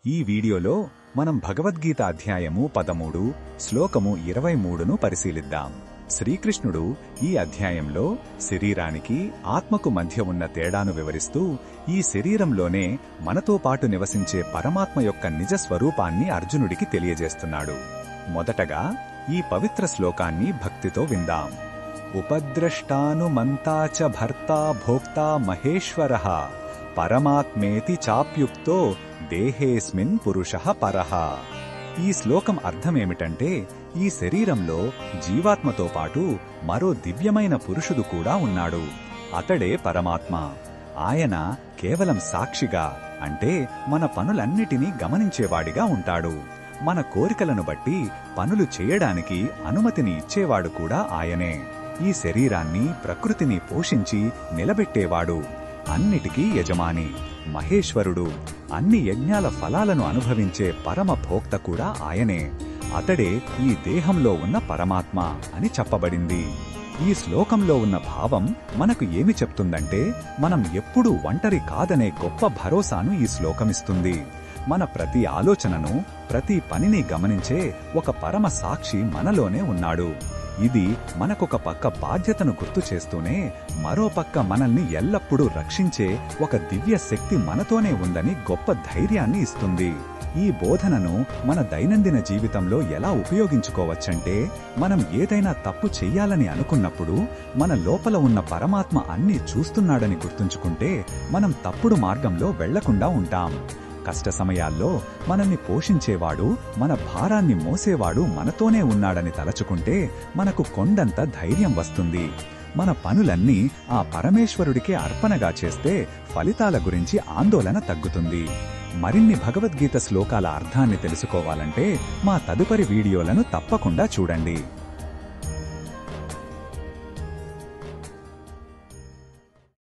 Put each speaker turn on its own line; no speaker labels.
ఈ వీడియోలో మనం భగవద్గీత అధ్యాయము 13 శ్లోకము 23ను పరిశీలిద్దాం. శ్రీకృష్ణుడు ఈ అధ్యాయంలో శరీరానికి ఆత్మకు మధ్య ఉన్న తేడాను వివరిస్తూ ఈ శరీరంలోనే మనతో పాటు నివసించే పరమాత్మ యొక్క నిజ స్వరూపాన్ని అర్జునుడికి తెలియజేస్తున్నాడు. మొదటగా ఈ పవిత్ర శ్లోకాన్ని భక్తితో విందాం. ఉపద్రష్టానుమంతా చ భర్తా భోక్తా మహేశ్వరః పరమాత్మేతి చాప్యుక్తో దేహేస్మిన్ పురుషః పరః. ఈ శ్లోకం అర్థమేమిటంటే, ఈ శరీరంలో జీవాత్మతో పాటు మరో దివ్యమైన పురుషుడు కూడా ఉన్నాడు. అతడే పరమాత్మ. ఆయన కేవలం సాక్షిగా, అంటే మన పనులన్నిటినీ గమనించేవాడిగా ఉంటాడు. మన కోరికలను బట్టి పనులు చేయడానికి అనుమతిని ఇచ్చేవాడు కూడా ఆయనే. ఈ శరీరాన్ని, ప్రకృతిని పోషించి నిలబెట్టేవాడు. అన్నిటికీ యజమాని, మహేశ్వరుడు. అన్ని యజ్ఞాల ఫలాలను అనుభవించే పరమ భోక్త కూడా ఆయనే. అతడే ఈ దేహంలో ఉన్న పరమాత్మ అని చెప్పబడింది. ఈ శ్లోకంలో ఉన్న భావం మనకు ఏమి చెప్తుందంటే, మనం ఎప్పుడూ ఒంటరి కాదనే గొప్ప భరోసాను ఈ శ్లోకమిస్తుంది. మన ప్రతి ఆలోచనను, ప్రతి పనిని గమనించే ఒక పరమ సాక్షి మనలోనే ఉన్నాడు. ఇది మనకొక పక్క బాధ్యతను గుర్తు చేస్తూనే, మరో పక్క మనల్ని ఎల్లప్పుడూ రక్షించే ఒక దివ్య శక్తి మనతోనే ఉందని గొప్ప ధైర్యాన్ని ఇస్తుంది. ఈ బోధనను మన దైనందిన జీవితంలో ఎలా ఉపయోగించుకోవచ్చంటే, మనం ఏదైనా తప్పు చెయ్యాలని అనుకున్నప్పుడు మన లోపల ఉన్న పరమాత్మ అన్నీ చూస్తున్నాడని గుర్తుంచుకుంటే మనం తప్పుడు మార్గంలో వెళ్లకుండా ఉంటాం. కష్ట సమయాల్లో మనల్ని పోషించేవాడు, మన భారాన్ని మోసేవాడు మనతోనే ఉన్నాడని తలచుకుంటే మనకు కొండంత ధైర్యం వస్తుంది. మన పనులన్నీ ఆ పరమేశ్వరుడికే అర్పణగా చేస్తే ఫలితాల గురించి ఆందోళన తగ్గుతుంది. మరిన్ని భగవద్గీత శ్లోకాల అర్థాన్ని తెలుసుకోవాలంటే మా తదుపరి వీడియోలను తప్పకుండా చూడండి.